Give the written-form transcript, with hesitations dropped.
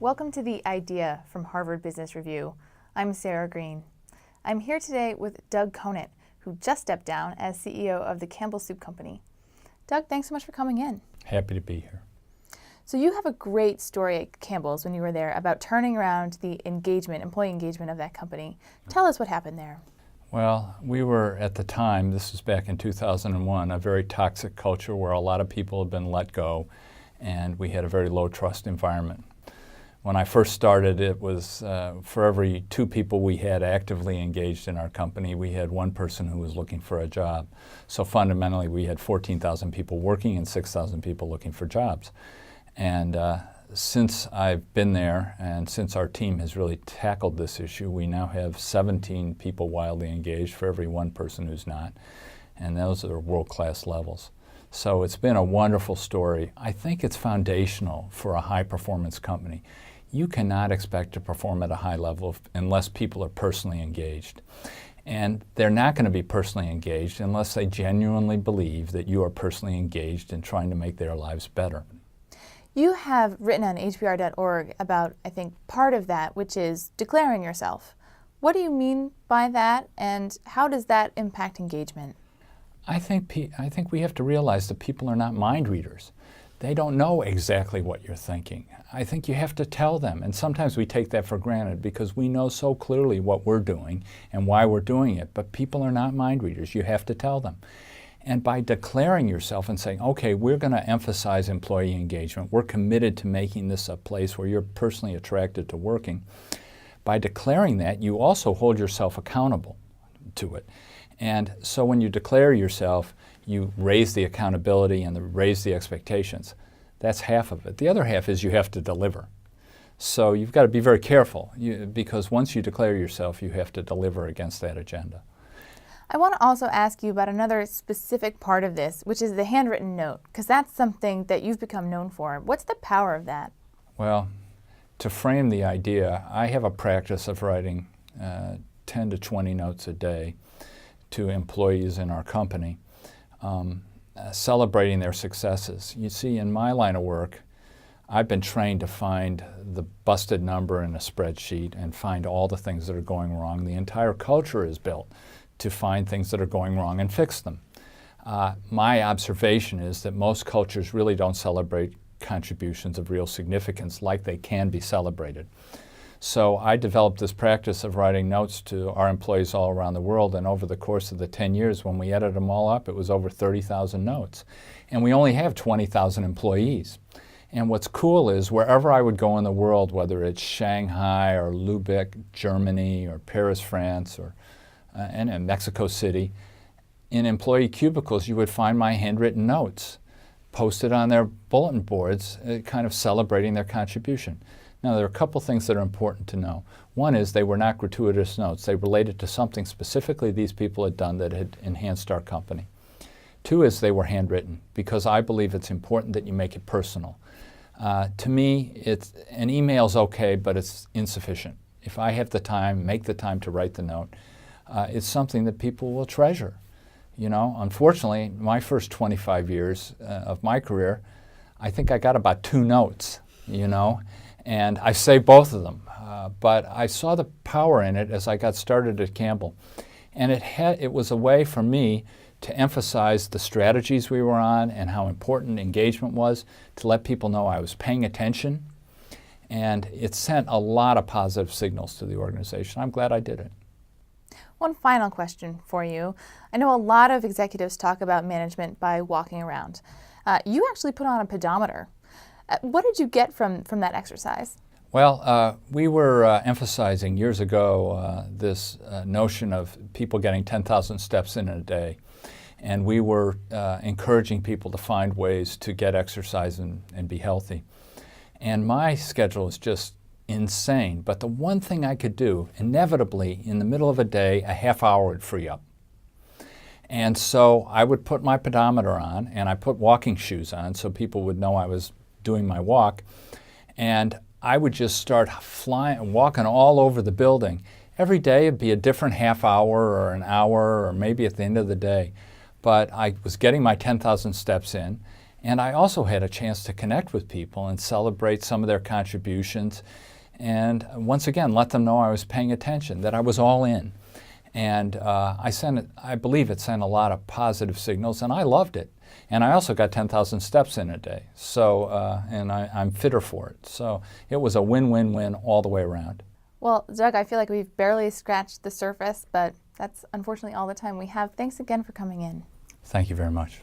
Welcome to The Idea from Harvard Business Review. I'm Sarah Green. I'm here today with Doug Conant, who just stepped down as CEO of the Campbell Soup Company. Doug, thanks so much for coming in. Happy to be here. So you have a great story at Campbell's when you were there about turning around the employee engagement of that company. Tell us what happened there. Well, we were at the time, this was back in 2001, a very toxic culture where a lot of people had been let go, and we had a very low trust environment. When I first started, it was for every 2 people we had actively engaged in our company, we had 1 person who was looking for a job. So fundamentally, we had 14,000 people working and 6,000 people looking for jobs. And since I've been there and since our team has really tackled this issue, we now have 17 people wildly engaged for every 1 person who's not. And those are world-class levels. So it's been a wonderful story. I think it's foundational for a high-performance company. You cannot expect to perform at a high level unless people are personally engaged. And they're not going to be personally engaged unless they genuinely believe that you are personally engaged in trying to make their lives better. You have written on HBR.org about, I think, part of that, which is declaring yourself. What do you mean by that, and how does that impact engagement? I think we have to realize that people are not mind readers. They don't know exactly what you're thinking. I think you have to tell them, and sometimes we take that for granted because we know so clearly what we're doing and why we're doing it, but people are not mind readers. You have to tell them. And by declaring yourself and saying, okay, we're going to emphasize employee engagement, we're committed to making this a place where you're personally attracted to working, by declaring that, you also hold yourself accountable to it. And so when you declare yourself, you raise the accountability and raise the expectations. That's half of it. The other half is you have to deliver. So you've got to be very careful because once you declare yourself, you have to deliver against that agenda. I want to also ask you about another specific part of this, which is the handwritten note, because that's something that you've become known for. What's the power of that? Well, to frame the idea, I have a practice of writing 10 to 20 notes a day to employees in our company, celebrating their successes. You see, in my line of work, I've been trained to find the busted number in a spreadsheet and find all the things that are going wrong. The entire culture is built to find things that are going wrong and fix them. My observation is that most cultures really don't celebrate contributions of real significance like they can be celebrated. So I developed this practice of writing notes to our employees all around the world, and over the course of the 10 years, when we added them all up, it was over 30,000 notes. And we only have 20,000 employees. And what's cool is wherever I would go in the world, whether it's Shanghai or Lübeck, Germany, or Paris, France, or and in Mexico City, in employee cubicles, you would find my handwritten notes posted on their bulletin boards, kind of celebrating their contribution. Now, there are a couple things that are important to know. One is they were not gratuitous notes. They related to something specifically these people had done that had enhanced our company. 2 is they were handwritten, because I believe it's important that you make it personal. To me, an email's okay, but it's insufficient. If I have the time, make the time to write the note, it's something that people will treasure. You know, unfortunately, my first 25 years of my career, I think I got about 2 notes, you know, and I saved both of them. But I saw the power in it as I got started at Campbell. And it was a way for me to emphasize the strategies we were on and how important engagement was, to let people know I was paying attention. And it sent a lot of positive signals to the organization. I'm glad I did it. One final question for you. I know a lot of executives talk about management by walking around. You actually put on a pedometer. What did you get from that exercise? Well, we were emphasizing years ago this notion of people getting 10,000 steps in a day. And we were encouraging people to find ways to get exercise and be healthy. And my schedule is just insane. But the one thing I could do, inevitably, in the middle of a day, a half hour would free up. And so I would put my pedometer on, and I put walking shoes on so people would know I was doing my walk. And I would just start walking all over the building. Every day it'd be a different half hour or an hour or maybe at the end of the day. But I was getting my 10,000 steps in, And I also had a chance to connect with people and celebrate some of their contributions, and once again let them know I was paying attention, that I was all in. And I believe it sent a lot of positive signals, and I loved it. And I also got 10,000 steps in a day, so and I'm fitter for it. So it was a win-win-win all the way around. Well, Doug, I feel like we've barely scratched the surface, but that's unfortunately all the time we have. Thanks again for coming in. Thank you very much.